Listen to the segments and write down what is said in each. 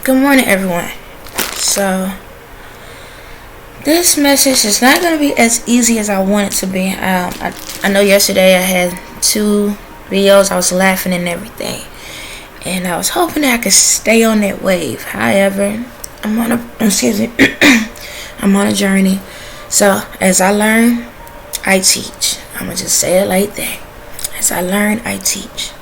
Good morning, everyone. So, this message is not going to be as easy as I want it to be. I know yesterday I had 2 videos. I was laughing and everything, and I was hoping that I could stay on that wave. However, I'm on a journey. So, as I learn, I teach. I'm going to just say it like that. As I learn, I teach.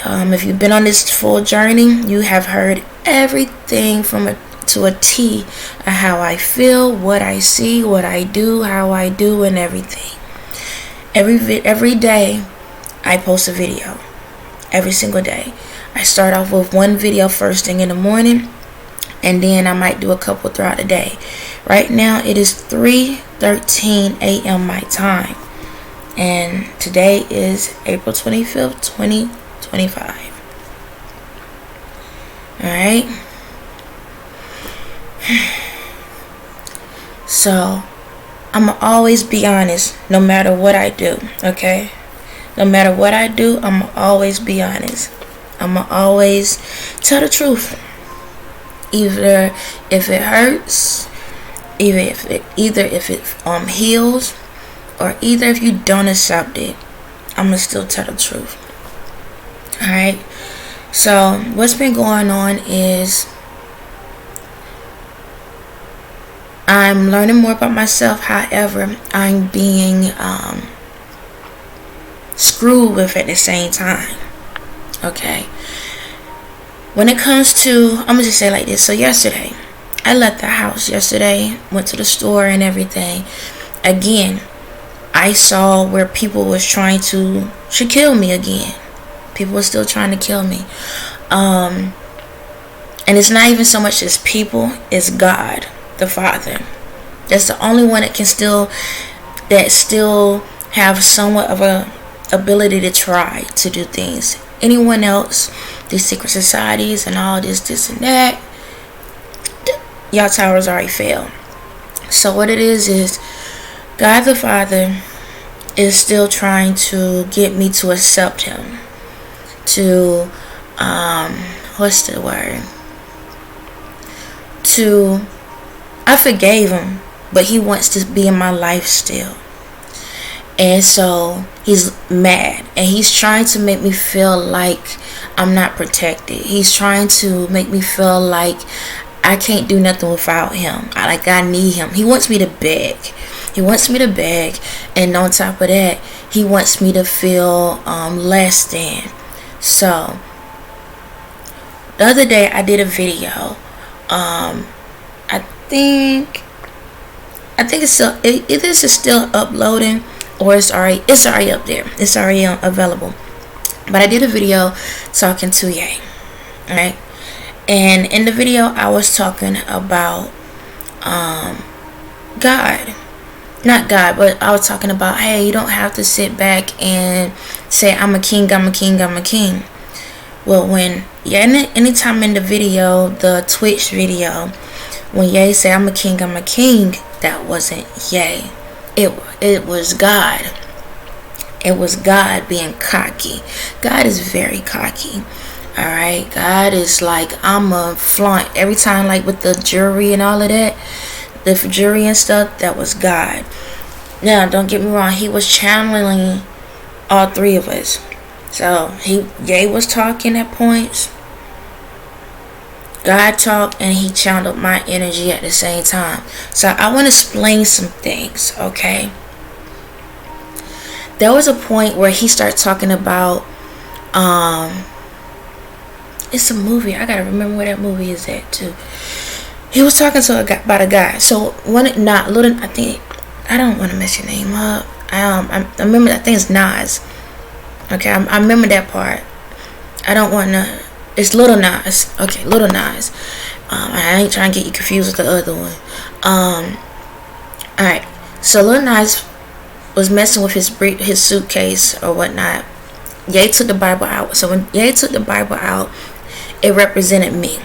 If you've been on this full journey, you have heard everything to a T of how I feel, what I see, what I do, how I do, and everything. Every day, I post a video. Every single day. I start off with one video first thing in the morning, and then I might do a couple throughout the day. Right now, it is 3:13 a.m. my time, and today is April 25th, 2025. Alright. So, I'ma always be honest no matter what I do, okay? No matter what I do, I'ma always be honest. I'ma always tell the truth. Either if it hurts, either if it heals, or either if you don't accept it, I'ma still tell the truth. Alright, so what's been going on is I'm learning more about myself. However, I'm being screwed with at the same time. Okay, when it comes to, I'm gonna just say it like this. So yesterday, I left the house yesterday, went to the store and everything. Again, I saw where people was trying to kill me again. People are still trying to kill me. And it's not even so much as people, it's God, the Father. That's the only one that still have somewhat of a ability to try to do things. Anyone else, these secret societies and all this and that, y'all towers already failed. So what it is God the Father is still trying to get me to accept him. To what's the word? I forgave him, but he wants to be in my life still. And so he's mad, and he's trying to make me feel like I'm not protected. He's trying to make me feel like I can't do nothing without him. I need him. He wants me to beg. And on top of that, he wants me to feel less than. So the other day I did a video. I think it's still either it's still uploading or it's already up there. It's already available. But I did a video talking to Ye. Alright? And in the video I was talking about God. Not God, but I was talking about, hey, you don't have to sit back and say I'm a king. Well, anytime in the video, the Twitch video, when Ye said I'm a king, that wasn't Ye. It was God. It was God being cocky. God is very cocky. Alright? God is like, I'm a flaunt. Every time, like with the jury and all of that, the jury and stuff, that was God. Now, don't get me wrong, he was channeling all 3 of us. So Ye was talking at points, God talked, and he channeled my energy at the same time. So I want to explain some things, okay? There was a point where he started talking about it's a movie. I gotta remember where that movie is at too. He was talking about a guy. So I don't want to mess your name up. I remember, I think it's Nas. Okay, I remember that part. I don't want to. It's Little Nas. Okay, Little Nas. I ain't trying to get you confused with the other one. Alright. So Little Nas was messing with his suitcase or whatnot. Ye took the Bible out. So when Ye took the Bible out, it represented me.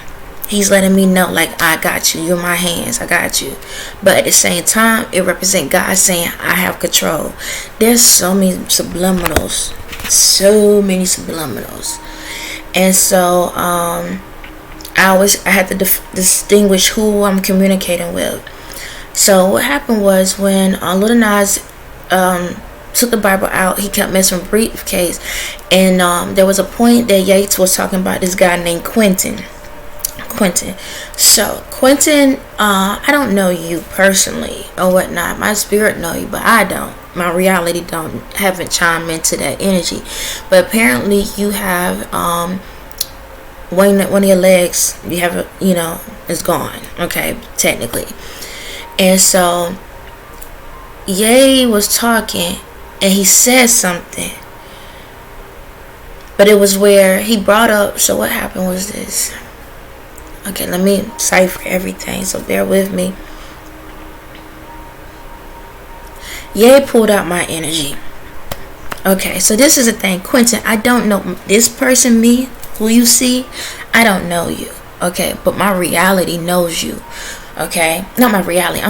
He's letting me know, like, I got you. You're my hands. I got you. But at the same time, it represents God saying, I have control. There's so many subliminals. And so, I I had to distinguish who I'm communicating with. So what happened was when Lil Nas took the Bible out, he kept messing with briefcase, and there was a point that Yates was talking about this guy named Quentin. So Quentin, I don't know you personally or whatnot. My spirit know you, but I don't. My reality haven't chimed into that energy. But apparently you have one of your legs, you have is gone. Okay, technically. And so Ye was talking and he said something, but it was where he brought up. So what happened was this. Okay, let me cipher everything, so bear with me. Ye pulled out my energy. Okay, so this is the thing, Quentin, I don't know this person, me, who you see, I don't know you, okay, but my reality knows you, okay, not my reality,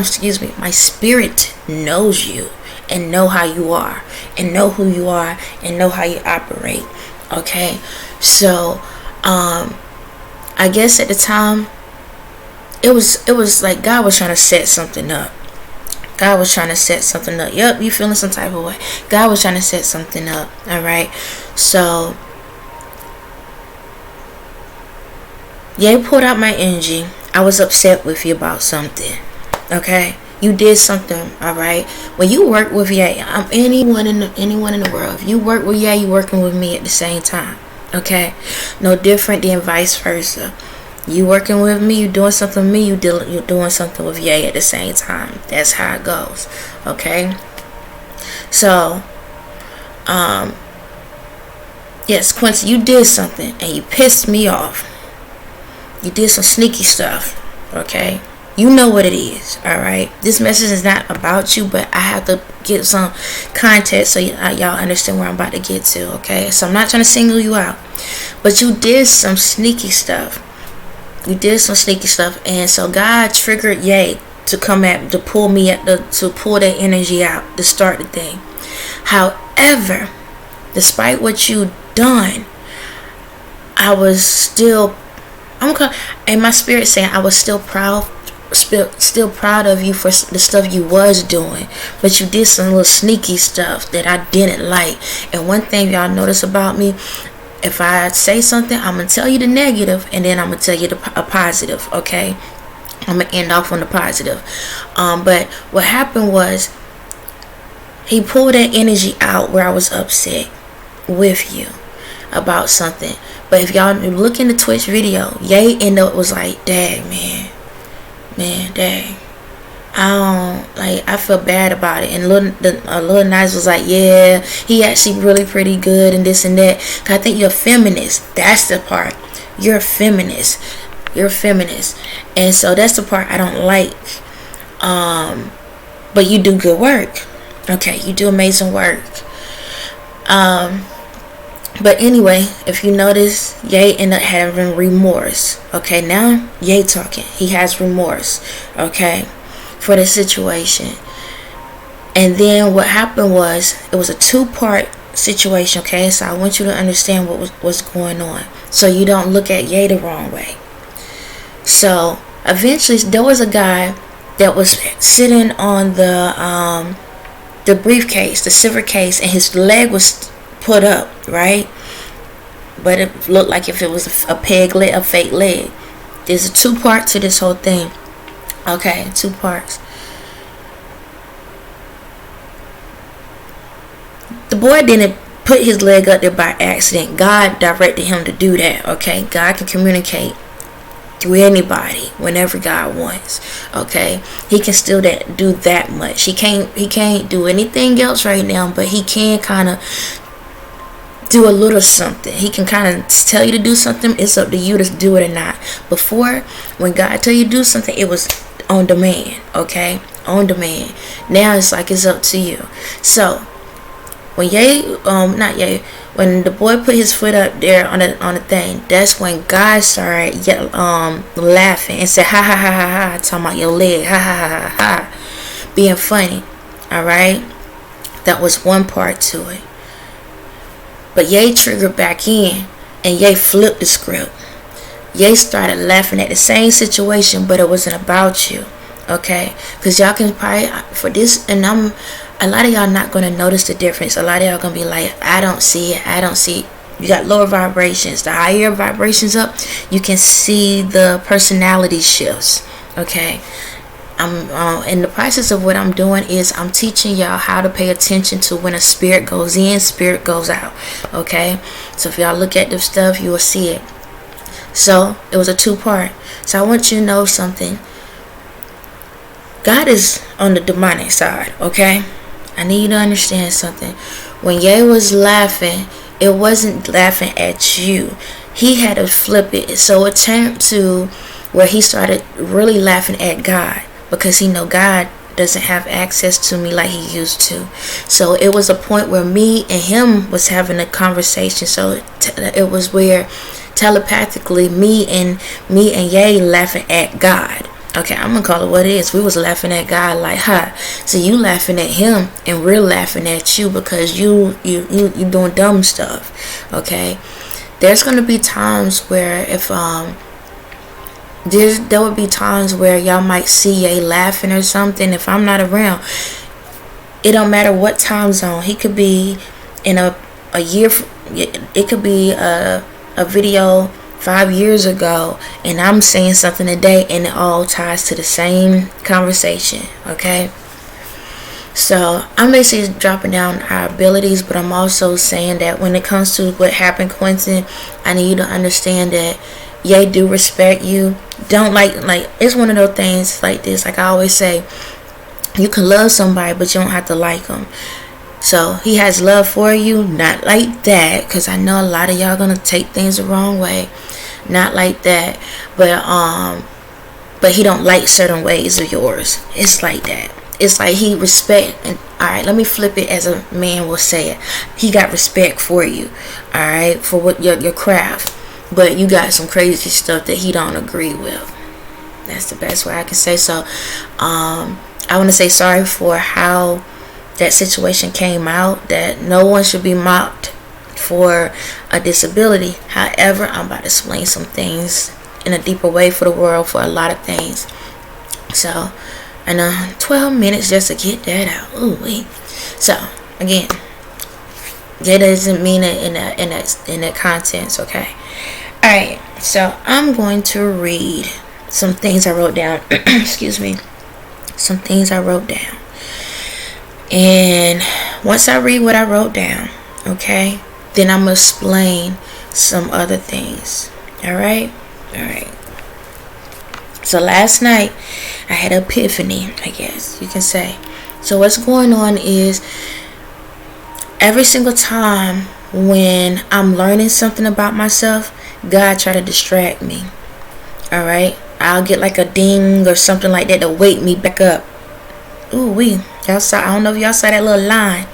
my spirit knows you, and know how you are, and know who you are, and know how you operate, okay, so, I guess at the time, it was like God was trying to set something up. Yep, you feeling some type of way. God was trying to set something up. All right. So, Ye pulled out my energy. I was upset with you about something. Okay. You did something. All right. When you work with Ye, I'm anyone in the world. If you work with Ye, you working with me at the same time. Okay, no different than vice versa. You working with me, you doing something with me, you're doing something with Ye at the same time. That's how it goes. Okay. So, yes, Quincy, you did something and you pissed me off. You did some sneaky stuff. Okay. You know what it is, alright? This message is not about you, but I have to get some context so y'all understand where I'm about to get to, okay? So I'm not trying to single you out, but you did some sneaky stuff. And so God triggered Ye to pull that energy out, to start the thing. However, despite what you done, I was still, and my spirit saying I was still proud of you for the stuff you was doing, but you did some little sneaky stuff that I didn't like. And one thing y'all notice about me, if I say something, I'm gonna tell you the negative and then I'm gonna tell you a positive. Okay, I'm gonna end off on the positive. But what happened was he pulled that energy out where I was upset with you about something. But if y'all look in the Twitch video, Ye ended up was like, dang, man, dang, I feel bad about it. And Lil Nas was like, yeah, he actually really pretty good and this and that. Cause I think you're a feminist. That's the part. You're a feminist. And so that's the part I don't like. But you do good work. Okay, you do amazing work. But anyway, if you notice, Ye ended up having remorse. Okay, now Ye talking. He has remorse. Okay, for the situation. And then what happened was, it was a 2-part situation. Okay, so I want you to understand what's going on, so you don't look at Ye the wrong way. So eventually, there was a guy that was sitting on the briefcase, the silver case, and his leg was put up, right? But it looked like if it was a peg leg, a fake leg. There's a 2-part to this whole thing. Okay, 2 parts. The boy didn't put his leg up there by accident. God directed him to do that. Okay, God can communicate through anybody whenever God wants. Okay, he can still do that much. He can't do anything else right now, but he can kind of do a little something. He can kind of tell you to do something. It's up to you to do it or not. Before, when God tell you to do something, it was on demand. Okay, on demand. Now it's like it's up to you. So when when the boy put his foot up there on the thing, that's when God started laughing and said, ha ha ha ha ha, talking about your leg, ha ha ha ha ha, being funny. All right, that was one part to it. But Ye triggered back in, and Ye flipped the script. Ye started laughing at the same situation, but it wasn't about you. Okay, because y'all can probably for this, and a lot of y'all not gonna notice the difference. A lot of y'all gonna be like, I don't see it. I don't see it. You got lower vibrations. The higher your vibrations up, you can see the personality shifts. Okay, I'm in the process of what I'm doing is I'm teaching y'all how to pay attention to when a spirit goes in, spirit goes out. Okay, so if y'all look at the stuff, you will see it. So it was a 2-part. So I want you to know something. God is on the demonic side, okay? I need you to understand something. When Ye was laughing, it wasn't laughing at you. He had to flip it. So it turned to where he started really laughing at God, because he know God doesn't have access to me like he used to. So it was a point where me and him was having a conversation. So it was where telepathically me and Ye laughing at God. Okay, I'm gonna call it what it is. We was laughing at God like, so you laughing at him and we're laughing at you because you doing dumb stuff. Okay, there's gonna be times where if there would be times where y'all might see Ye laughing or something. If I'm not around, it don't matter what time zone. He could be in a year. It could be a video 5 years ago, and I'm saying something today, and it all ties to the same conversation. Okay, so I'm basically dropping down our abilities, but I'm also saying that when it comes to what happened, Quentin, I need you to understand that Ye do respect you. Don't like it's one of those things like this. Like I always say, you can love somebody, but you don't have to like them. So he has love for you, not like that, because I know a lot of y'all gonna take things the wrong way. Not like that, but he don't like certain ways of yours. It's like that. It's like he respect, and all right, let me flip it as a man will say it. He got respect for you, all right, for what your craft, but you got some crazy stuff that he don't agree with. That's the best way I can say. So I want to say sorry for how that situation came out, that no one should be mocked for a disability. However, I'm about to explain some things in a deeper way for the world, for a lot of things. So, and 12 minutes just to get that out. Ooh wait. So again, that doesn't mean it in that contents. Okay. All right. So I'm going to read some things I wrote down. Excuse me. Some things I wrote down. And once I read what I wrote down, okay, then I'm going to explain some other things. Alright? Alright. So last night, I had an epiphany, I guess you can say. So what's going on is, every single time when I'm learning something about myself, God try to distract me. Alright? I'll get like a ding or something like that to wake me back up. Ooh wee. Y'all saw, I don't know if y'all saw that little line.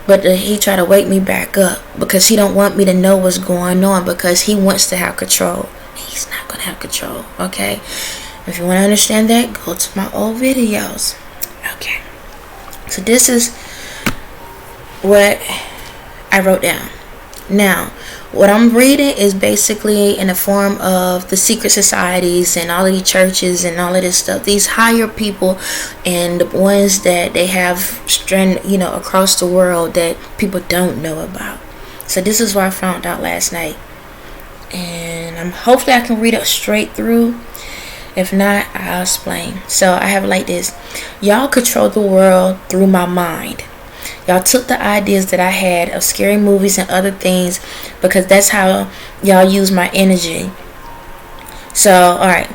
But he tried to wake me back up because he don't want me to know what's going on, because he wants to have control. He's not going to have control, okay? If you want to understand that, go to my old videos. Okay. So this is what I wrote down. Now, what I'm reading is basically in the form of the secret societies and all of these churches and all of this stuff. These higher people and the ones that they have strand, across the world that people don't know about. So this is what I found out last night. And hopefully I can read it straight through. If not, I'll explain. So I have it like this. Y'all control the world through my mind. Y'all took the ideas that I had of scary movies and other things, because that's how y'all use my energy. So, alright.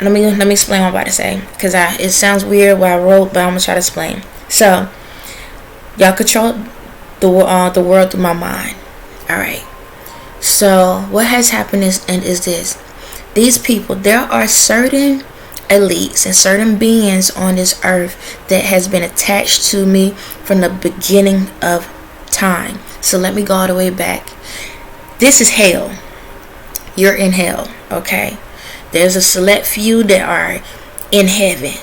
Let me explain what I'm about to say, because it sounds weird what I wrote, but I'm going to try to explain. So, y'all control the world through my mind. Alright. So, what has happened is this. These people, there are certain elites and certain beings on this earth that has been attached to me from the beginning of time. So let me go all the way back. This is hell. You're in hell, okay? There's a select few that are in heaven,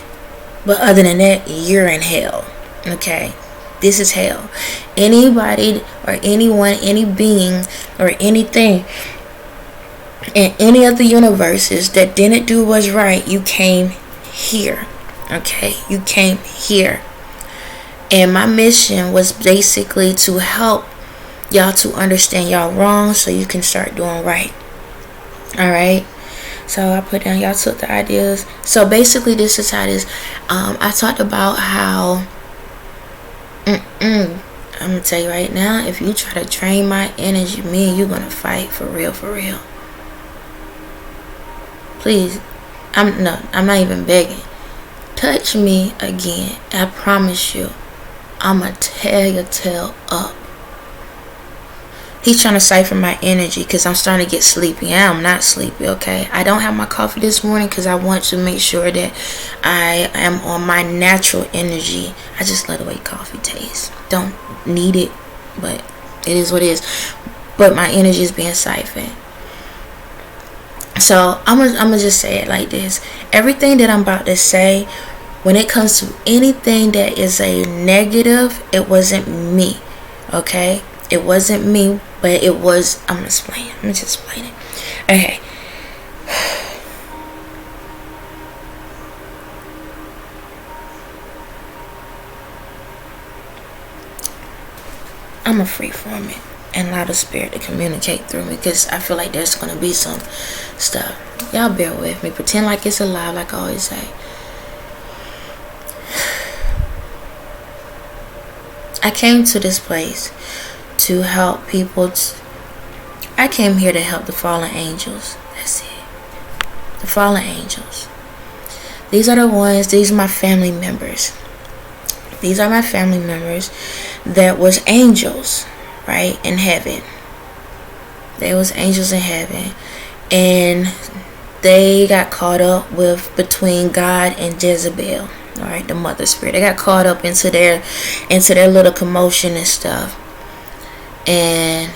but other than that, you're in hell, okay? This is hell. Anybody or anyone, any being or anything in any of the universes that didn't do what's right, you came here. Okay, you came here. And my mission was basically to help y'all to understand y'all wrong so you can start doing right. Alright, so I put down, y'all took the ideas. So basically this is how this I talked about how I'm gonna tell you right now, if you try to drain my energy, me and you gonna fight for real, for real. Please, I'm not even begging. Touch me again, I promise you, I'ma tear your tail up. He's trying to siphon my energy because I'm starting to get sleepy. I'm not sleepy, okay? I don't have my coffee this morning because I want to make sure that I am on my natural energy. I just love the way coffee tastes. Don't need it, but it is what it is. But my energy is being siphoned. So I'm gonna just say it like this. Everything that I'm about to say, when it comes to anything that is a negative, it wasn't me, okay? It wasn't me, but it was, I'm gonna just explain it. Okay. I'm a freeform it and allow the spirit to communicate through me, because I feel like there's gonna be some stuff. Y'all bear with me. Pretend like it's alive, like I always say. I came to this place to help people. I came here to help the fallen angels. That's it. The fallen angels. These are the ones, these are my family members. These are my family members that was angels, right, in heaven. They was angels in heaven. And they got caught up with between God and Jezebel. Alright, the mother spirit. They got caught up into their little commotion and stuff. And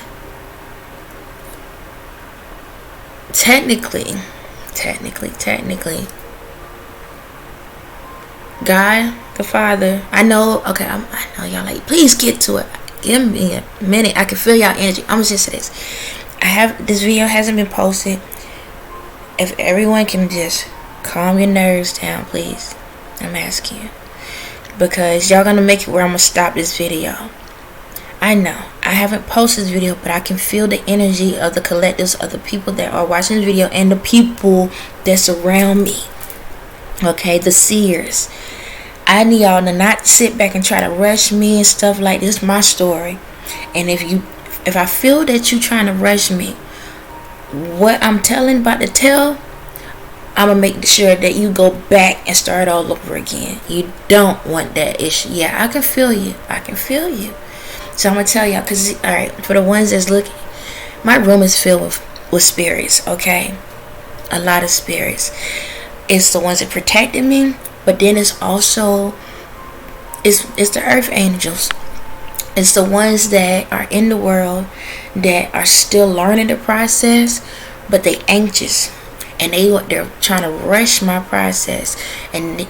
technically, God, the Father, I know, okay, I know y'all like, please get to it. Give me a minute. I can feel y'all energy. I'm just say this. This video hasn't been posted. If everyone can just calm your nerves down, please. I'm asking you. Because y'all gonna make it where I'm gonna stop this video. I know I haven't posted this video, but I can feel the energy of the collectives of the people that are watching this video and the people that surround me. Okay, the seers. I need y'all to not sit back and try to rush me and stuff like this. My story. And if I feel that you trying to rush me, what I'm about to tell, I'm gonna make sure that you go back and start all over again. You don't want that issue. Yeah, I can feel you. So I'm gonna tell y'all, because alright, for the ones that's looking, my room is filled with spirits, okay? A lot of spirits. It's the ones that protected me, but then it's also it's the earth angels. It's the ones that are in the world that are still learning the process, but they anxious. And they're trying to rush my process. And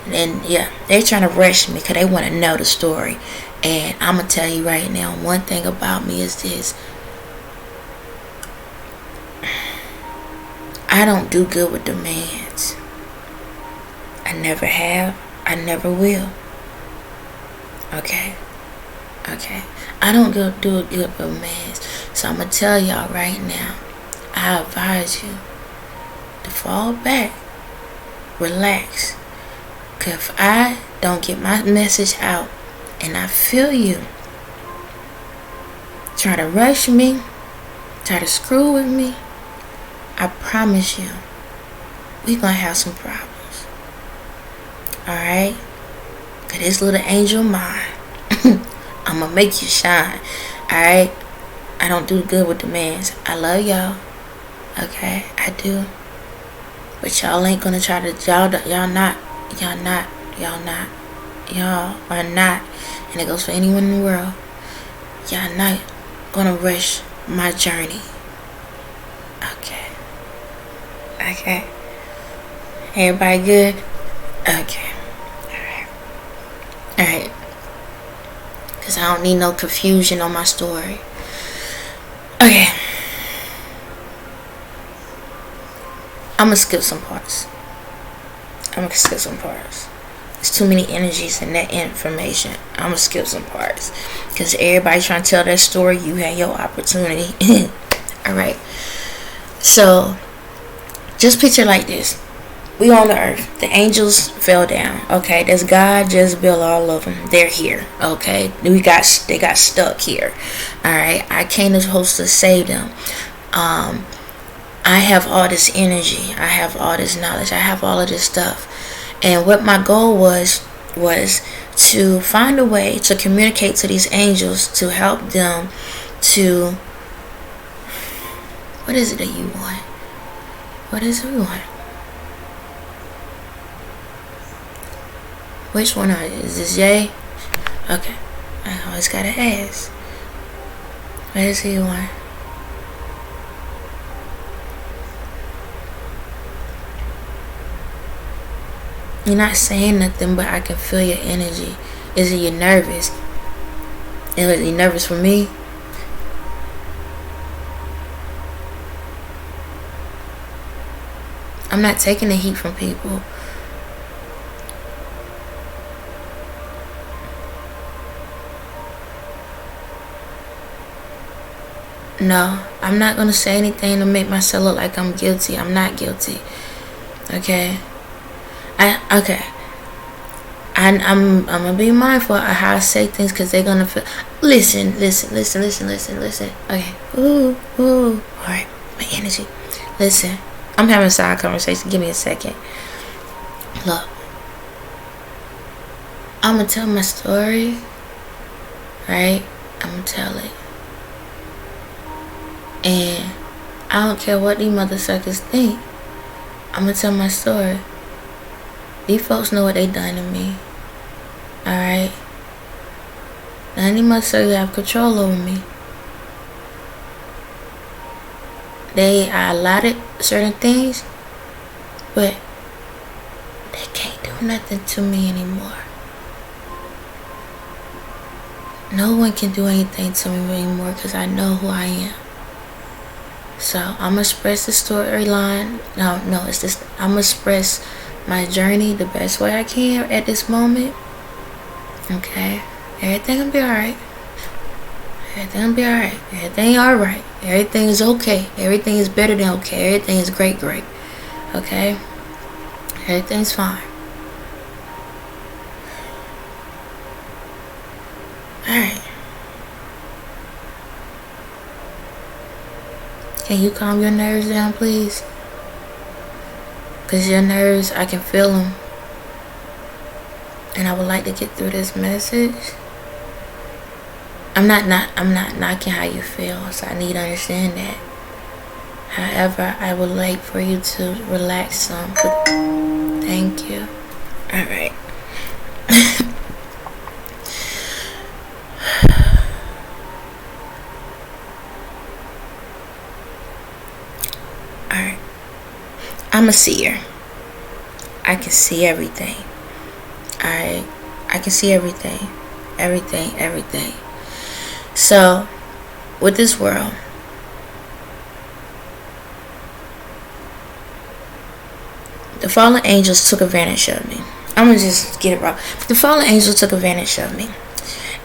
yeah, they're trying to rush me because they want to know the story. And I'm going to tell you right now, one thing about me is this. I don't do good with demands. I never have. I never will. Okay. I don't do good with demands. So I'm going to tell y'all right now. I advise you to fall back, relax, because if I don't get my message out and I feel you try to rush me, try to screw with me, I promise you we're gonna have some problems. Alright, because this little angel mine, I'm gonna make you shine. Alright, I don't do good with demands. I love y'all, okay, I do. But y'all ain't gonna try to, y'all are not, and it goes for anyone in the world, y'all not gonna rush my journey. Okay. Everybody good? Okay. Alright. Because I don't need no confusion on my story. Okay. I'm gonna skip some parts. There's too many energies in that information. I'm gonna skip some parts because everybody trying to tell their story. You had your opportunity. All right. So just picture like this: we on the earth. The angels fell down. Okay, there's God, Jezebel, all of them. They're here. Okay, they got stuck here. All right, I came as supposed to save them. I have all this energy. I have all this knowledge. I have all of this stuff. And what my goal was to find a way to communicate to these angels to help them to... What is it that you want? What is it you want? Which one are you? Is this Jay? Okay. I always gotta ask. What is it you want? You're not saying nothing, but I can feel your energy. Is it you're nervous? Is you nervous for me? I'm not taking the heat from people. No, I'm not gonna say anything to make myself look like I'm guilty. I'm not guilty. Okay. I'm gonna be mindful of how I say things because they're gonna feel. Listen. Okay. Ooh. All right. My energy. Listen. I'm having a side conversation. Give me a second. Look. I'm gonna tell my story. Right? I'm gonna tell it. And I don't care what these mother suckers think. I'm gonna tell my story. These folks know what they done to me. Alright? None of these mother suckers have control over me. They allotted certain things, but they can't do nothing to me anymore. No one can do anything to me anymore because I know who I am. So I'm gonna express the storyline. No, it's just I'm gonna express my journey the best way I can at this moment. Okay, everything will be alright. Everything alright. Everything is okay. Everything is better than okay. Everything is great. Okay, everything's fine. Alright. Can you calm your nerves down, please? Because your nerves, I can feel them. And I would like to get through this message. I'm not knocking how you feel, so I need to understand that. However, I would like for you to relax some. Thank you. Alright. Alright. I'm a seer. I can see everything. I can see everything. Everything. So, with this world, the fallen angels took advantage of me. I'm going to just get it wrong. The fallen angels took advantage of me.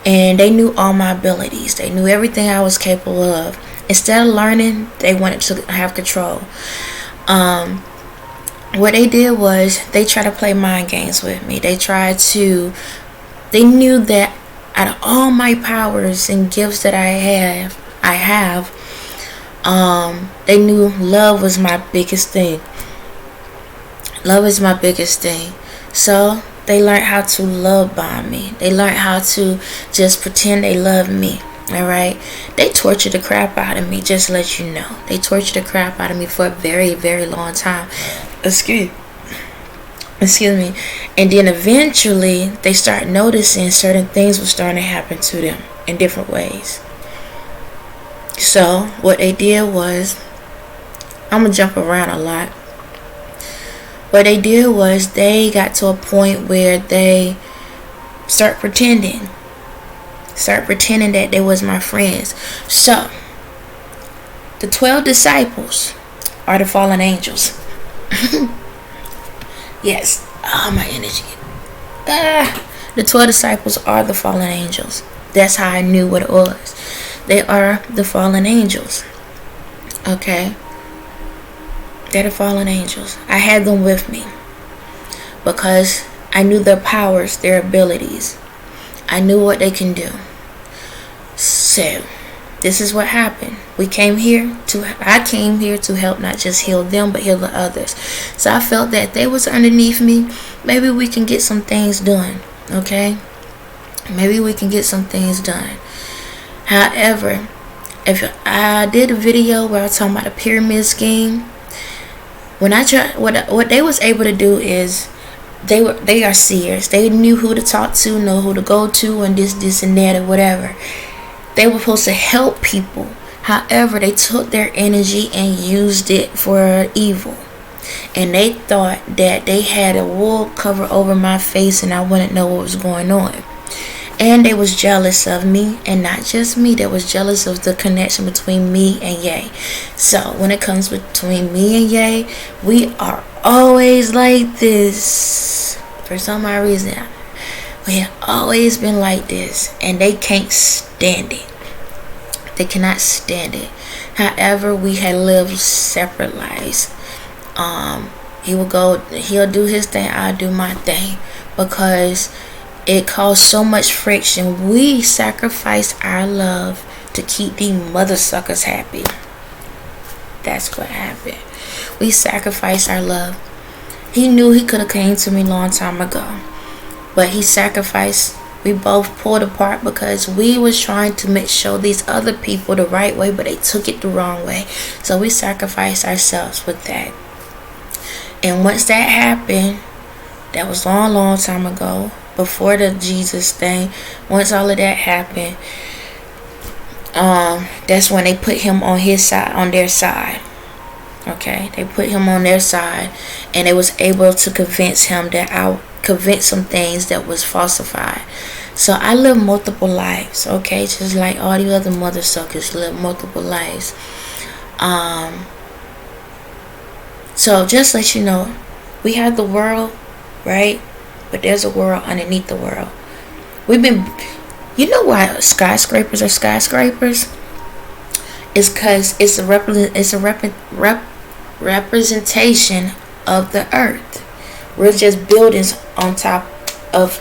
And they knew all my abilities. They knew everything I was capable of. Instead of learning, they wanted to have control. What they did was they tried to play mind games with me. They knew that out of all my powers and gifts that I have, they knew love was my biggest thing. Love is my biggest thing. So they learned how to love bomb me. They learned how to just pretend they love me. Alright? They tortured the crap out of me, just to let you know. They tortured the crap out of me for a very, very long time. Excuse me. And then eventually they start noticing certain things were starting to happen to them in different ways. So what they did was, I'm gonna jump around a lot. What they did was they got to a point where they start pretending that they was my friends. So the 12 disciples are the fallen angels. Yes. Oh, my energy. The 12 disciples are the fallen angels. That's how I knew what it was. They are the fallen angels. Okay? They're the fallen angels. I had them with me because I knew their powers, their abilities. I knew what they can do. So, this is what happened. I came here to help not just heal them, but heal the others. So I felt that they was underneath me. Maybe we can get some things done. Okay? Maybe we can get some things done. However, if I did a video where I was talking about the pyramid scheme, when I tried, what they was able to do is they are seers. They knew who to talk to, know who to go to, and this and that or whatever. They were supposed to help people. However, they took their energy and used it for evil. And they thought that they had a wool cover over my face and I wouldn't know what was going on. And they was jealous of me, and not just me. They was jealous of the connection between me and Ye. So when it comes between me and Ye, we are always like this. For some odd reason, we have always been like this, and they can't stand it. They cannot stand it. However, we had lived separate lives. He'll do his thing, I'll do my thing, because it caused so much friction. We sacrificed our love to keep these mother suckers happy. That's what happened. We sacrificed our love. He knew he could have came to me a long time ago, but he sacrificed. We both pulled apart because we was trying to show these other people the right way, but they took it the wrong way. So we sacrificed ourselves with that. And once that happened, that was long time ago, before the Jesus thing. Once all of that happened, that's when they put him on his side, on their side. Okay, they put him on their side, and they was able to convince him that I convinced some things that was falsified. So I lived multiple lives, okay, just like all the other mother suckers live multiple lives. So just let you know, we have the world, right? But there's a world underneath the world. You know why skyscrapers are skyscrapers? It's because it's a representation of the earth. We're just buildings on top of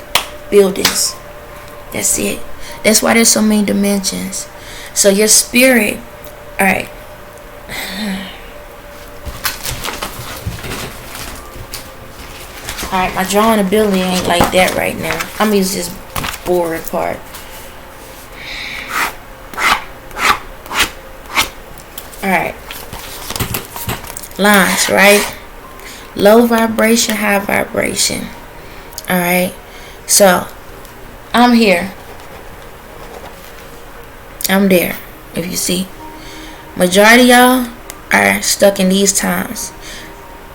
buildings. That's it. That's why there's so many dimensions. So your spirit, alright. Alright, my drawing ability ain't like that right now. I'm gonna use this boring part. Alright. Lines, right? Low vibration, high vibration. Alright. So, I'm here. I'm there. If you see. Majority of y'all are stuck in these times.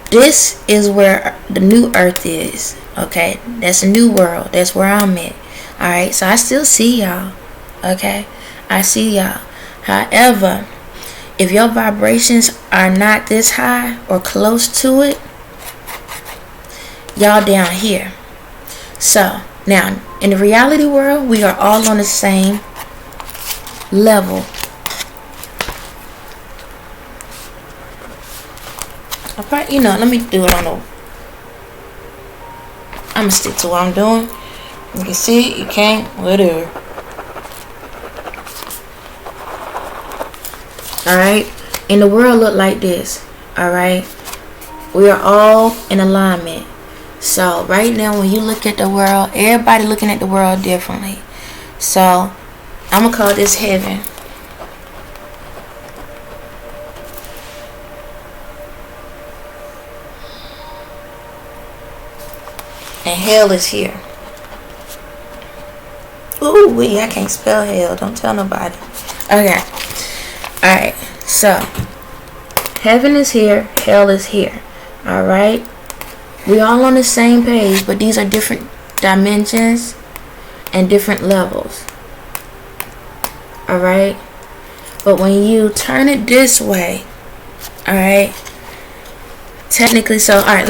This is where the new earth is. Okay. That's a new world. That's where I'm at. Alright. So I still see y'all. Okay. I see y'all. However, if your vibrations are not this high or close to it, y'all down here. So now in the reality world, we are all on the same level. Let me do it on a. I'm gonna stick to what I'm doing. You can see it, you can't, whatever. Alright, and the world look like this. Alright, we are all in alignment. So right now, when you look at the world, everybody looking at the world differently. So I'm gonna call this heaven. And hell is here. Ooh wee, I can't spell hell. Don't tell nobody. Okay. Alright. So heaven is here. Hell is here. Alright. We all on the same page, but these are different dimensions and different levels. Alright. But when you turn it this way, alright, technically, so alright,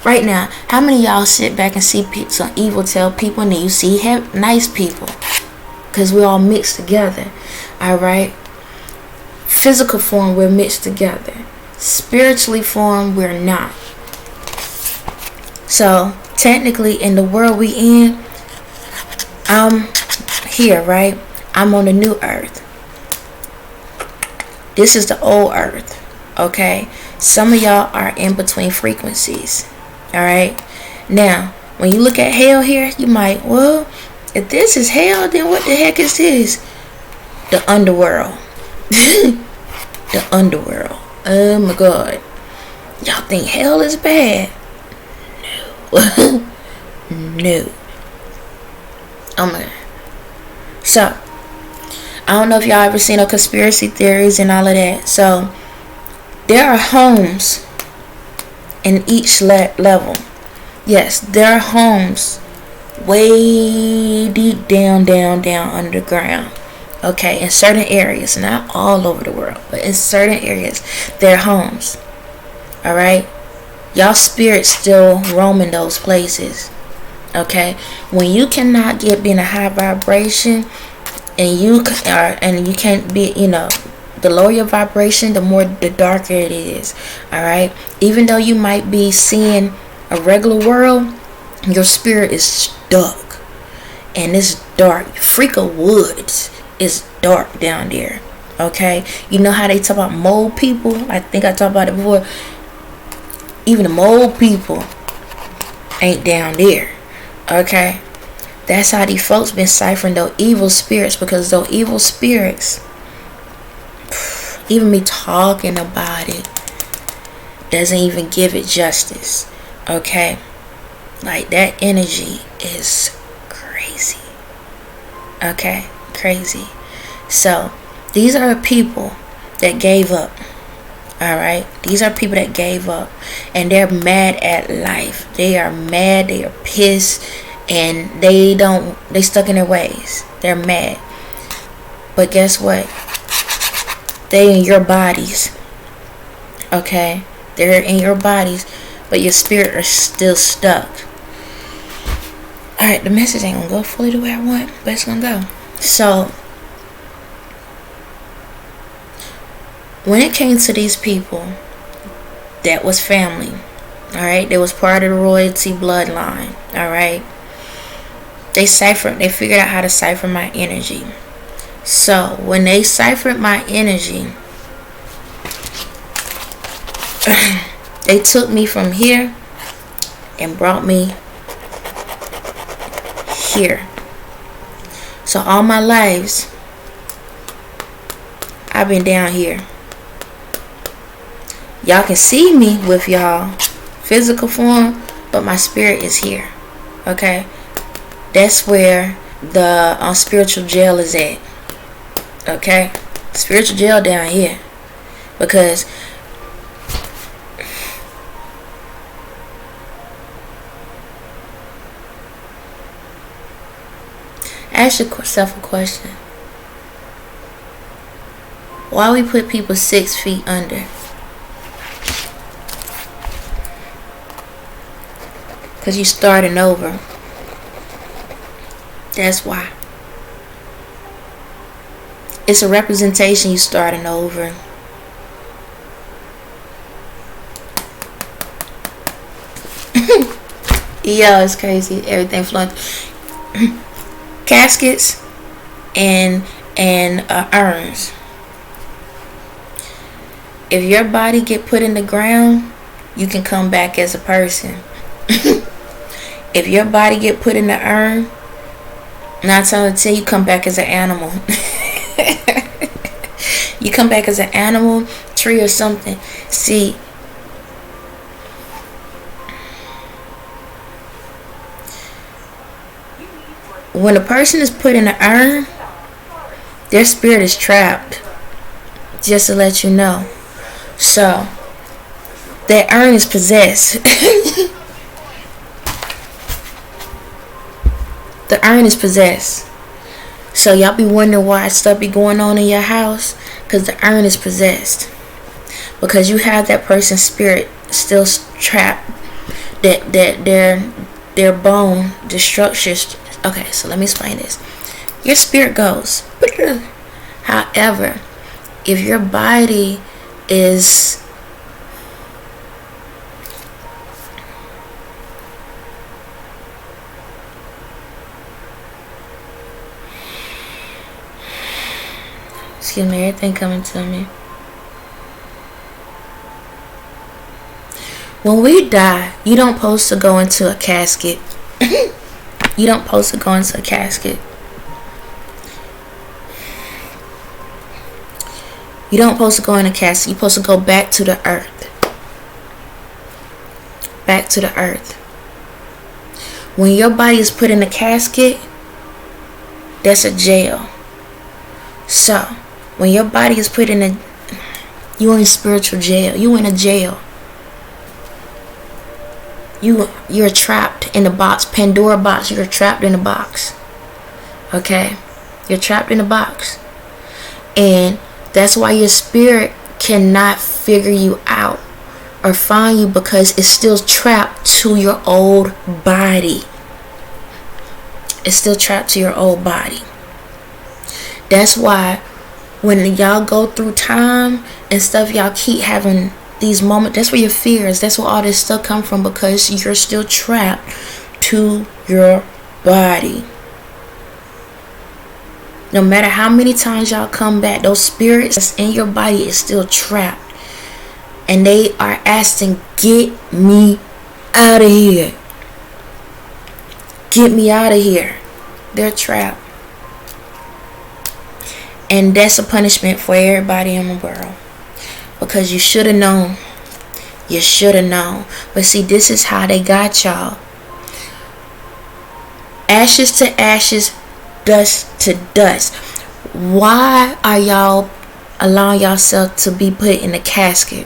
right now, how many of y'all sit back and see some evil tell people, and then you see nice people? Because we're all mixed together. Alright? Physical form, we're mixed together. Spiritually form, we're not. So technically, in the world we in, I'm here, right? I'm on the new earth. This is the old earth. Okay? Some of y'all are in between frequencies. Alright? Now, when you look at hell here, you might, well, if this is hell, then what the heck is this? The underworld. The underworld. Oh my God. Y'all think hell is bad? No. No. Oh my God. So, I don't know if y'all ever seen no conspiracy theories and all of that. So, there are homes in each level. Yes, there are homes way deep down underground. Okay, in certain areas, not all over the world, but in certain areas, there are homes. Alright? Y'all spirits still roaming those places. Okay? When you cannot be in a high vibration, and you can't be, the lower your vibration, the darker it is. Alright? Even though you might be seeing a regular world, your spirit is stuck. And it's dark. Freak of woods is dark down there. Okay? You know how they talk about mole people? I think I talked about it before. Even the mole people ain't down there. Okay? That's how these folks been ciphering those evil spirits, because those evil spirits, even me talking about it doesn't even give it justice. Okay? Like, that energy is crazy. Okay? Crazy. So, these are the people that gave up. Alright? These are people that gave up. And they're mad at life. They are mad. They are pissed. And they stuck in their ways. They're mad. But guess what? They in your bodies. Okay? They're in your bodies. But your spirit is still stuck. Alright, the message ain't gonna go fully the way I want, but it's gonna go. So, when it came to these people, that was family. Alright? They was part of the royalty bloodline. Alright? They figured out how to cipher my energy. So, when they ciphered my energy, they took me from here and brought me here. So all my lives, I've been down here. Y'all can see me with y'all physical form, but my spirit is here. Okay? That's where the spiritual jail is at. Okay? Spiritual jail down here. Because ask yourself a question. Why we put people 6 feet under? Because you're starting over. That's why. It's a representation you starting over. Yeah, it's crazy. Everything flowing. Caskets and urns. If your body get put in the ground, you can come back as a person. If your body get put in the urn, 9 times out of 10 you come back as an animal. You come back as an animal, tree or something. See, when a person is put in an urn, their spirit is trapped. Just to let you know. So, that urn is possessed. The urn is possessed. So y'all be wondering why stuff be going on in your house, because the urn is possessed. because you have that person's spirit still trapped, that their bone, the structures. Okay, so let me explain this. Your spirit goes. However, if your body is excuse me, everything coming to me. When we die, you don't supposed to go into a casket. You don't supposed to go into a casket. You don't supposed to go in a casket. You're supposed to go back to the earth. Back to the earth. When your body is put in a casket, that's a jail. So, when your body is put in a, you're in spiritual jail. You in a jail. You're trapped in a box. Pandora box. You're trapped in a box. Okay? You're trapped in a box. And that's why your spirit cannot figure you out or find you, because it's still trapped to your old body. It's still trapped to your old body. That's why when y'all go through time and stuff, y'all keep having these moments. That's where your fears, that's where all this stuff come from, because you're still trapped to your body. No matter how many times y'all come back, those spirits that's in your body is still trapped. And they are asking, get me out of here. Get me out of here. They're trapped. And that's a punishment for everybody in the world. Because you should have known. You should have known. But see, this is how they got y'all. Ashes to ashes, dust to dust. Why are y'all allowing yourself to be put in a casket?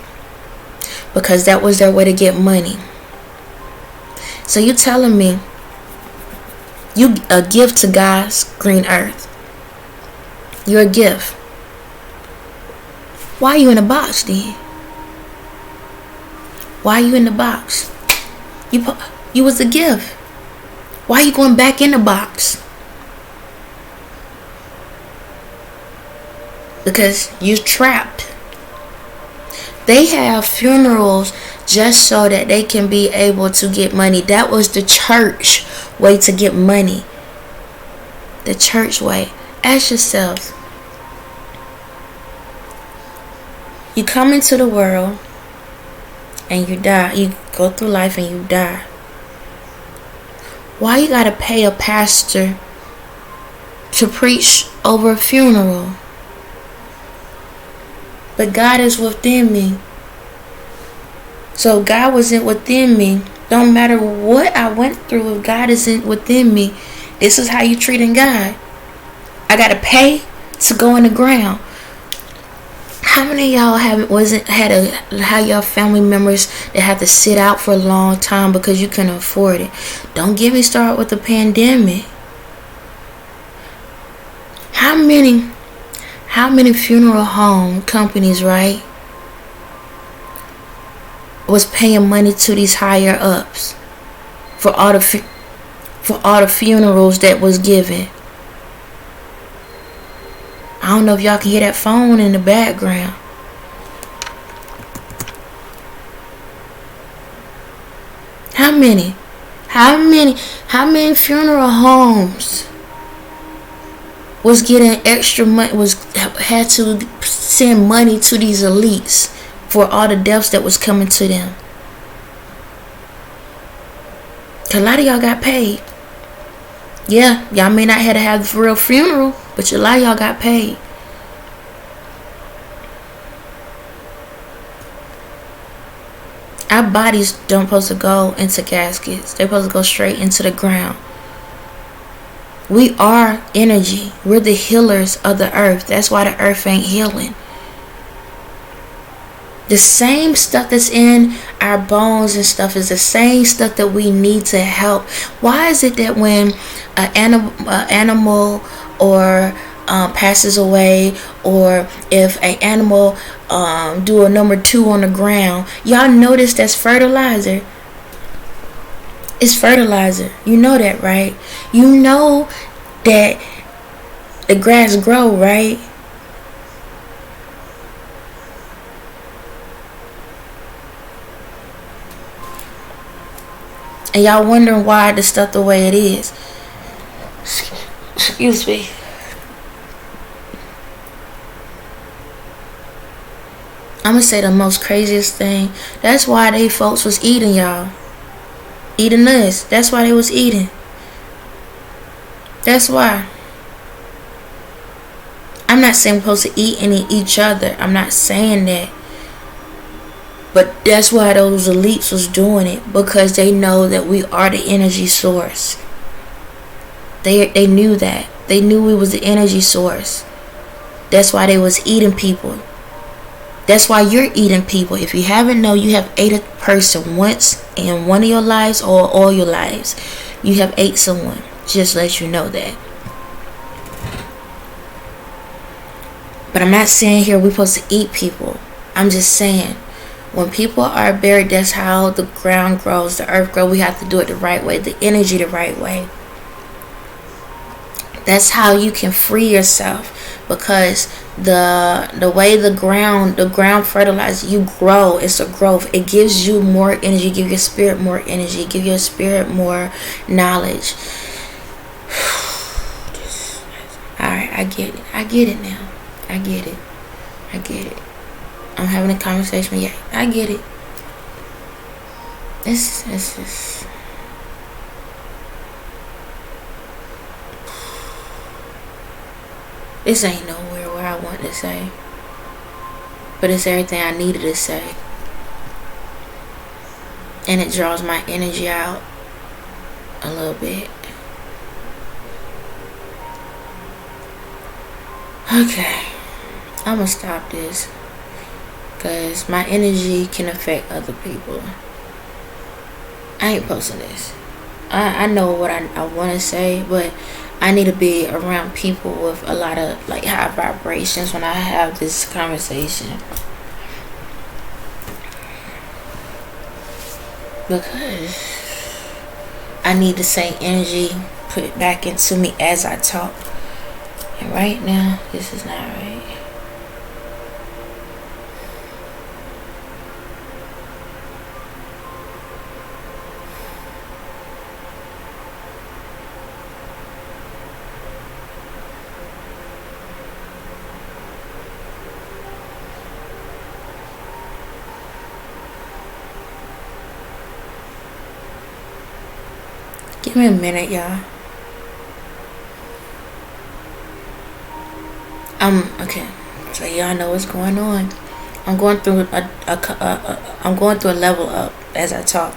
Because that was their way to get money. So you telling me you a gift to God's green earth? You're a gift. Why are you in a box then? Why are you in the box? You was a gift. Why are you going back in the box? Because you're trapped. They have funerals just so that they can be able to get money. That was the church way to get money. The church way. Ask yourself. You come into the world and you die. You go through life and you die. Why you gotta pay a pastor to preach over a funeral? But God is within me. So if God wasn't within me, don't matter what I went through, if God isn't within me, this is how you treating God. I gotta pay to go in the ground. How many of y'all have your family members that have to sit out for a long time because you couldn't afford it? Don't get me started with the pandemic. How many funeral home companies, right, was paying money to these higher ups for all the funerals that was given? I don't know if y'all can hear that phone in the background. How many funeral homes was getting extra money, had to send money to these elites for all the deaths that was coming to them? A lot of y'all got paid. Yeah, y'all may not have to have the real funeral, but a lot of y'all got paid. Our bodies don't supposed to go into caskets. They're supposed to go straight into the ground. We are energy. We're the healers of the earth. That's why the earth ain't healing. The same stuff that's in our bones and stuff is the same stuff that we need to help. Why is it that when an animal or passes away, or if an animal do a number 2 on the ground, y'all notice that's fertilizer. It's fertilizer. You know that, right? You know that the grass grow, right? And y'all wondering why the stuff the way it is. Excuse me. I'm gonna say the most craziest thing. That's why they folks was eating y'all. Eating us. That's why they was eating. That's why. I'm not saying we're supposed to eat each other. I'm not saying that. But that's why those elites was doing it. Because they know that we are the energy source. They knew that. They knew we was the energy source. That's why they was eating people. That's why you're eating people. If you haven't known, you have ate a person once in one of your lives or all your lives. You have ate someone. Just let you know that. But I'm not saying here we're supposed to eat people. I'm just saying, when people are buried, that's how the ground grows, the earth grows. We have to do it the right way, the energy the right way. That's how you can free yourself, because the way the ground fertilizes, you grow. It's a growth. It gives you more energy, give your spirit more energy, give your spirit more knowledge. Alright, I get it. I get it now. I get it. I get it. I'm having a conversation. Yeah, I get it. This ain't nowhere where I want to say, but it's everything I needed to say, and it draws my energy out a little bit. Okay, I'm gonna stop this because my energy can affect other people. I ain't posting this. I know what I want to say, but I need to be around people with a lot of like high vibrations when I have this conversation, because I need the same energy put back into me as I talk. And right now, this is not right. Give me a minute, y'all. Okay. So y'all know what's going on. I'm going through a level up as I talk.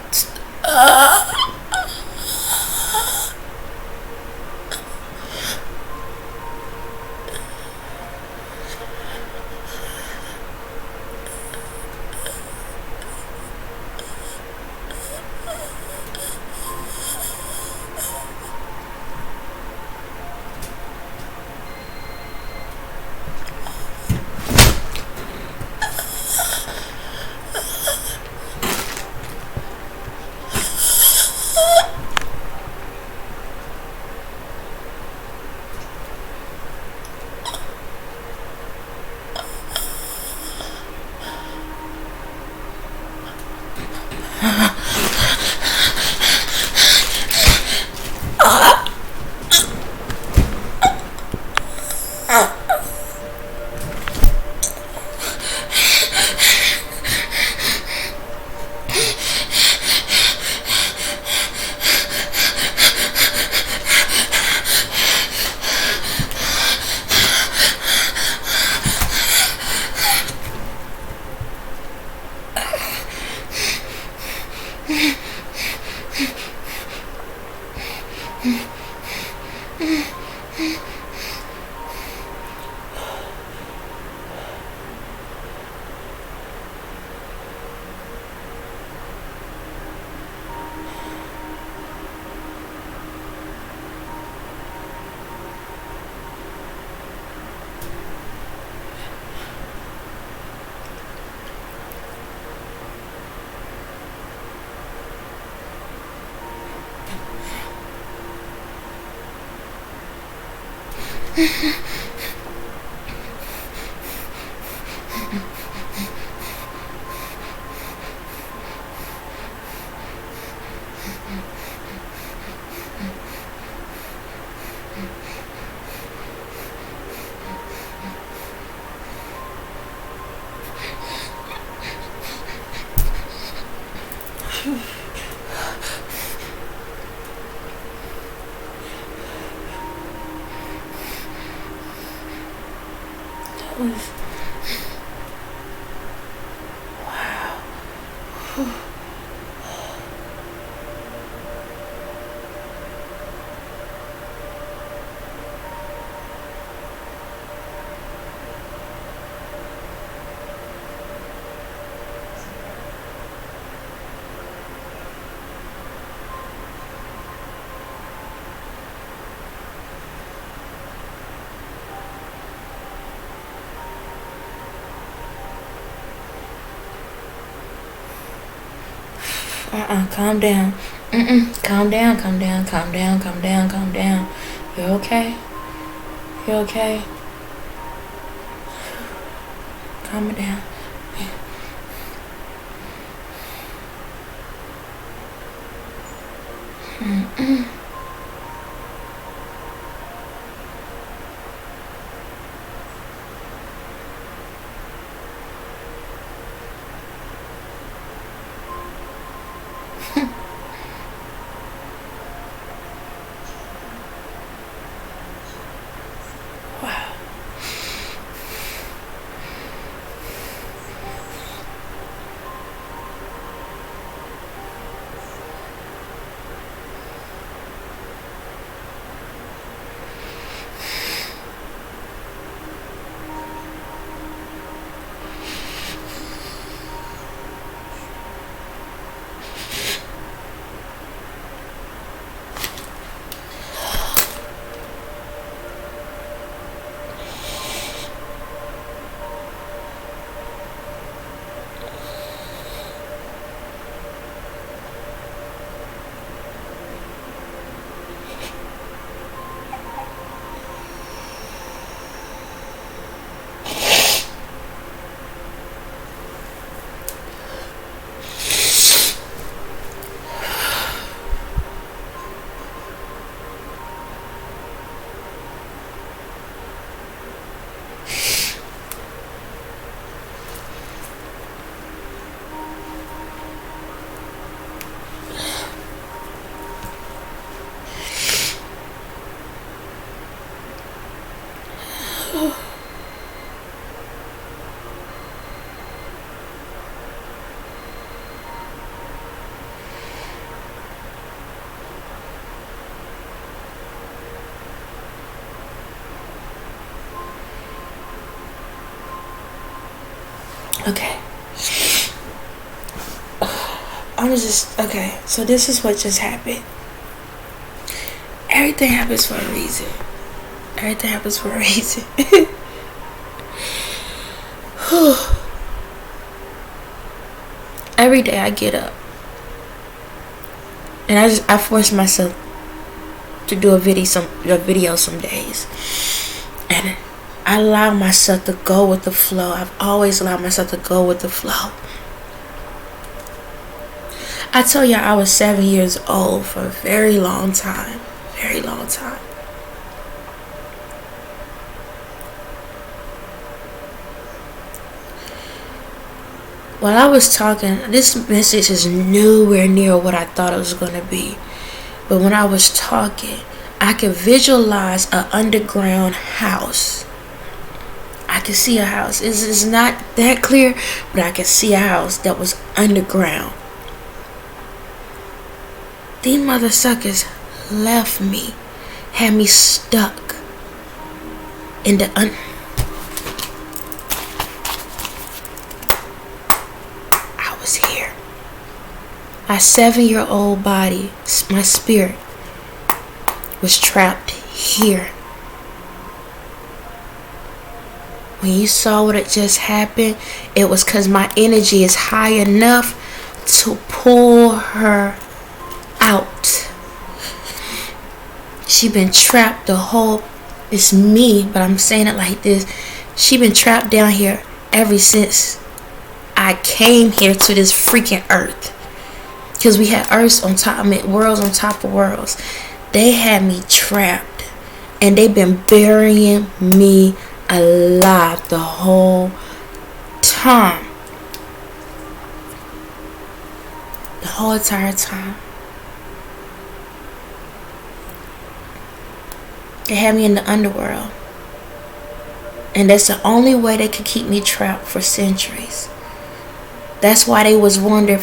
Calm down. Calm down, calm down, calm down, calm down, calm down. You're okay? You're okay? Calm it down. Okay. Okay, so this is what just happened. Everything happens for a reason. Everything happens for a reason. Every day I get up and I force myself to do a video some days, and I allow myself to go with the flow. I've always allowed myself to go with the flow. I told y'all I was 7 years old for a very long time. Very long time. While I was talking, this message is nowhere near what I thought it was going to be. But when I was talking, I could visualize an underground house. I could see a house. It's not that clear, but I could see a house that was underground. These mother suckers left me, had me stuck in the I was here. My 7-year-old body, my spirit, was trapped here. When you saw what had just happened, it was because my energy is high enough to pull her out. She been trapped the whole, it's me, but I'm saying it like this. She been trapped down here ever since I came here to this freaking earth. Because we had earths on top of it, worlds on top of worlds. They had me trapped. And they've been burying me alive the whole time. The whole entire time. They had me in the underworld. And that's the only way they could keep me trapped for centuries. That's why they was trying to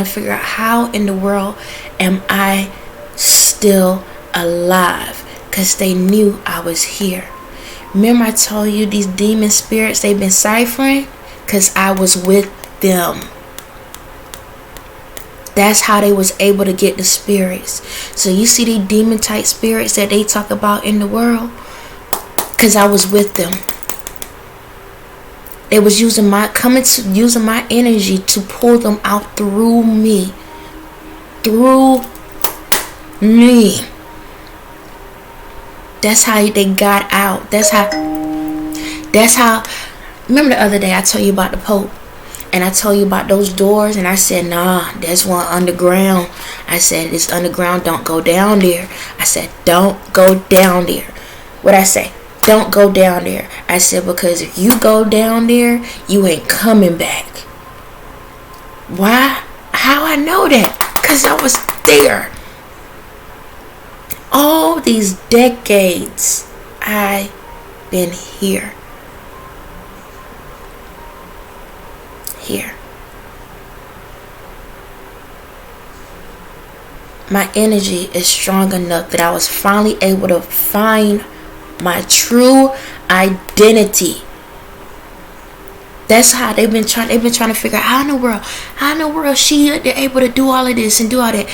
figure out how in the world am I still alive. Because they knew I was here. Remember I told you these demon spirits, they've been ciphering? Because I was with them. That's how they was able to get the spirits. So you see these demon type spirits that they talk about in the world? Because I was with them. They was using my energy to pull them out through me. Through me. That's how they got out. That's how. Remember the other day I told you about the Pope. And I told you about those doors. And I said, nah, there's one underground. I said, it's underground. Don't go down there. I said, don't go down there. What'd I say? Don't go down there. I said, because if you go down there, you ain't coming back. Why? How I know that? Because I was there. All these decades, I've been here. Here. My energy is strong enough that I was finally able to find my true identity. That's how they've been trying to figure out how in the world she able to do all of this and do all that.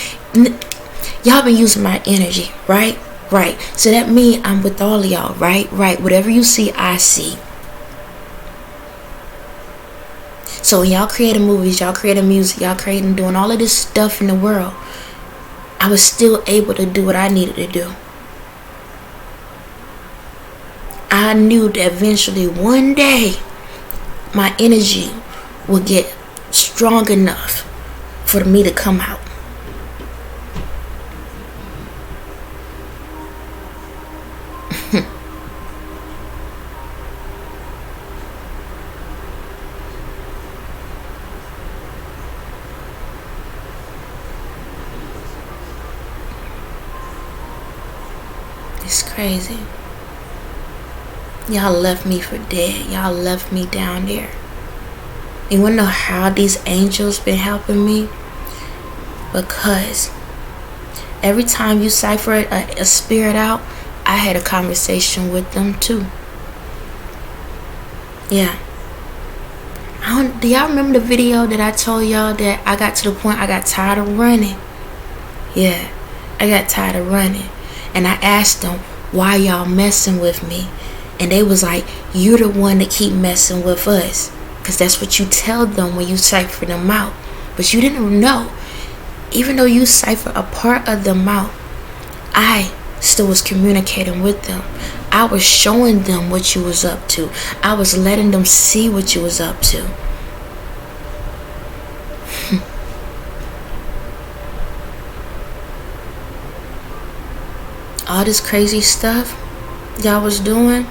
Y'all been using my energy, right? So that means I'm with all of y'all, right? Whatever you see, I see. So when y'all creating movies, y'all creating music, y'all creating, doing all of this stuff in the world, I was still able to do what I needed to do. I knew that eventually one day my energy would get strong enough for me to come out. It's crazy. Y'all left me for dead. Y'all left me down there. You wanna know how these angels been helping me? Because every time you cipher a spirit out, I had a conversation with them too. Yeah. Do y'all remember the video that I told y'all that I got to the point I got tired of running? Yeah, I got tired of running. And I asked them, why y'all messing with me? And they was like, you're the one that keep messing with us. Because that's what you tell them when you cipher them out. But you didn't know. Even though you cipher a part of them out, I still was communicating with them. I was showing them what you was up to. I was letting them see what you was up to. All this crazy stuff y'all was doing,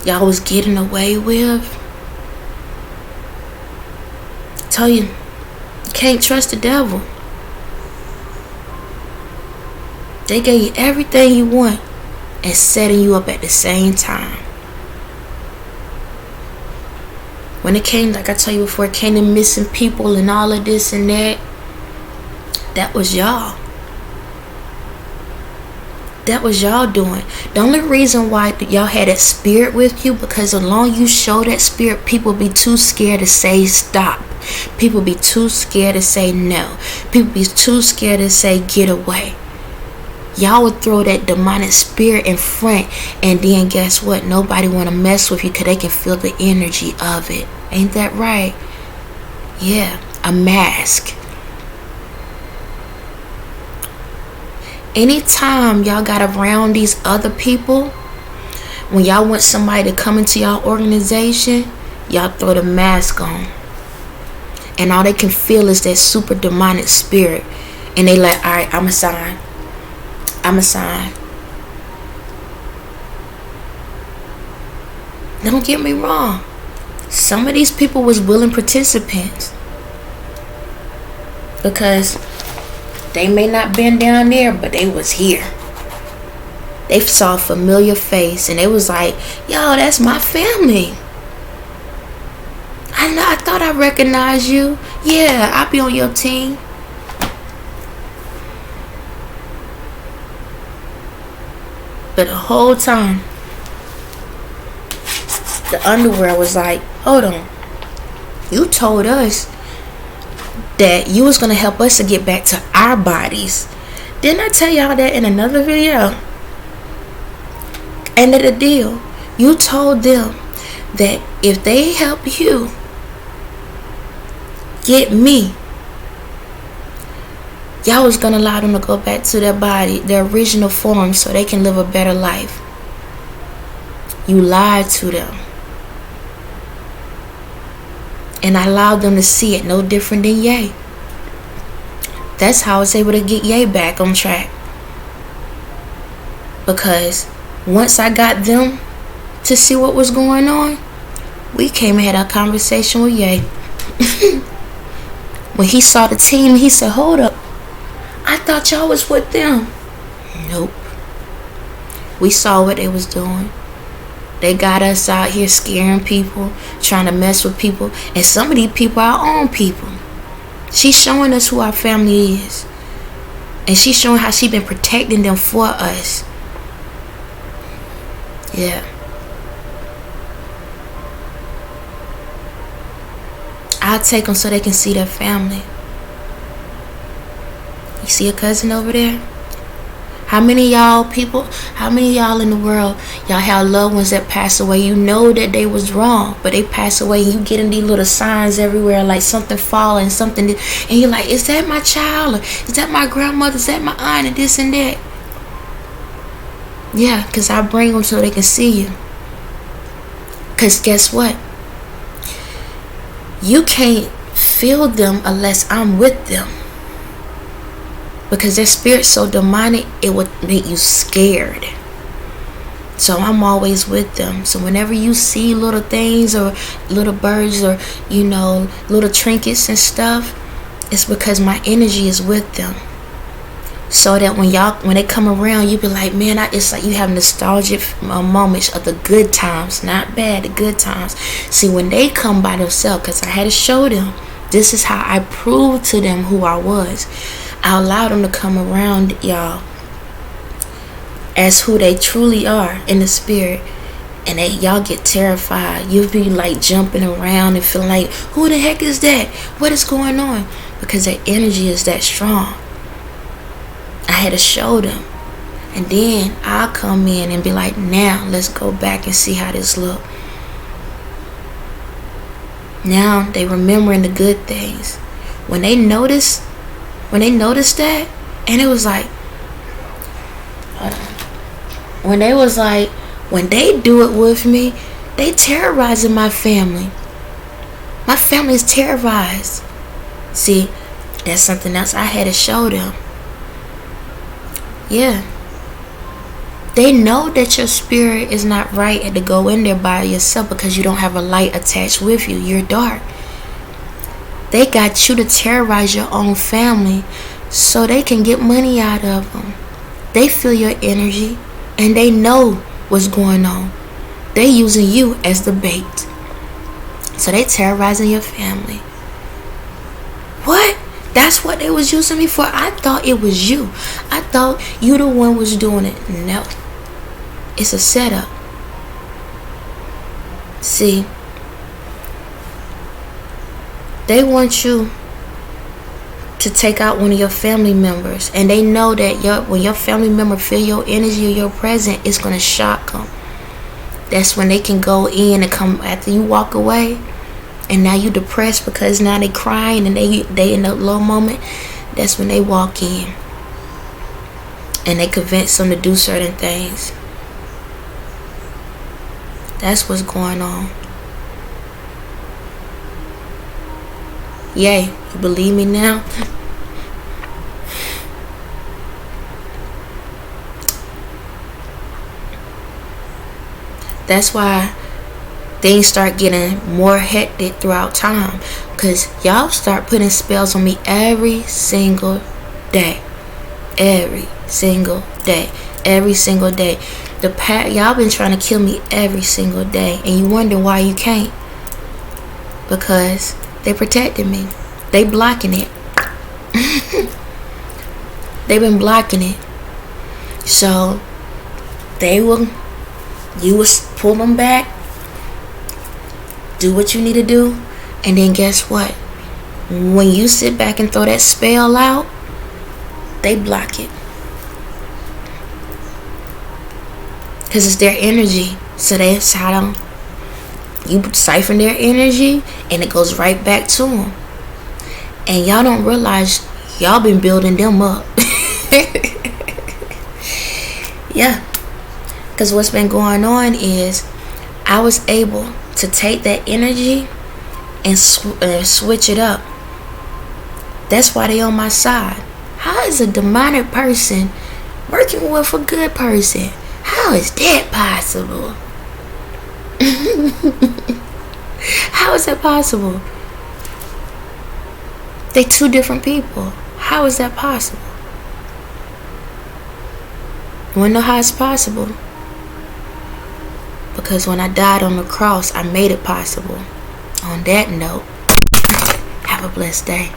y'all was getting away with. I tell you, you can't trust the devil. They gave you everything you want and setting you up at the same time. When it came, like I told you before, it came to missing people and all of this and that, that was y'all. That was y'all doing. The only reason why y'all had that spirit with you, because as long as you show that spirit, people be too scared to say stop. People be too scared to say no. People be too scared to say get away. Y'all would throw that demonic spirit in front, and then guess what? Nobody want to mess with you because they can feel the energy of it. Ain't that right? Yeah, a mask. anytime y'all got around these other people, when y'all want somebody to come into y'all organization, y'all throw the mask on. And all they can feel is that super demonic spirit. And they like, alright, I'm a sign. Don't get me wrong. Some of these people was willing participants. Because they may not been down there, but they was here. They saw a familiar face and they was like, yo, that's my family. I thought I recognized you. Yeah, I'll be on your team. But the whole time, the underworld was like, hold on. You told us that you was going to help us to get back to our bodies. Didn't I tell y'all that in another video? End of the deal. You told them that if they help you get me, y'all was gonna allow them to go back to their body, their original form, so they can live a better life. You lied to them. And I allowed them to see it no different than Ye. That's how I was able to get Ye back on track. Because once I got them to see what was going on, we came and had a conversation with Ye. When he saw the team, he said, hold up, I thought y'all was with them. Nope. We saw what they was doing. They got us out here scaring people, trying to mess with people. And some of these people are our own people. She's showing us who our family is. And she's showing how she's been protecting them for us. Yeah. I'll take them so they can see their family. You see a cousin over there? How many y'all in the world, y'all have loved ones that pass away? You know that they was wrong, but they pass away. You getting these little signs everywhere, like something falling, something, and you're like, is that my child? Or is that my grandmother? Is that my aunt? And this and that. Yeah, because I bring them so they can see you. Because guess what? You can't feel them unless I'm with them. Because their spirit's so demonic, it would make you scared. So I'm always with them. So whenever you see little things or little birds or, little trinkets and stuff, it's because my energy is with them. So that when they come around, you be like, man, it's like you have nostalgic moments of the good times. Not bad, the good times. See, when they come by themselves, because I had to show them, this is how I proved to them who I was. I allowed them to come around y'all as who they truly are in the spirit. And y'all get terrified. You'll be like jumping around and feeling like, who the heck is that? What is going on? Because their energy is that strong. I had to show them. And then I'll come in and be like, now let's go back and see how this look. Now they remembering the good things. When they noticed that, and it was like, when they do it with me, they terrorizing my family. My family is terrorized. See, that's something else I had to show them. Yeah. They know that your spirit is not right and to go in there by yourself because you don't have a light attached with you. You're dark. They got you to terrorize your own family so they can get money out of them. They feel your energy and they know what's going on. They using you as the bait. So they terrorizing your family. What? That's what they was using me for? I thought it was you. I thought you the one was doing it. No. It's a setup. See, they want you to take out one of your family members. And they know that when your family member feel your energy or your presence, it's going to shock them. That's when they can go in and come after you walk away. And now you depressed because now they crying and they in a low moment. That's when they walk in. and they convince them to do certain things. That's what's going on. Yay, you believe me now? That's why things start getting more hectic throughout time, because y'all start putting spells on me every single day. Every single day. Every single day. Y'all been trying to kill me every single day, and you wonder why you can't. Because they protected me. They blocking it. They've been blocking it. So you will pull them back, do what you need to do, and then guess what? When you sit back and throw that spell out, they block it. Because it's their energy. So that's how you siphon their energy, and it goes right back to them. And y'all don't realize y'all been building them up. Yeah. Because what's been going on is I was able to take that energy and switch it up. That's why they on my side. How is a demonic person working with a good person? How is that possible? How is that possible? They two different people. How is that possible? You wanna know how it's possible? Because when I died on the cross, I made it possible. On that note, have a blessed day.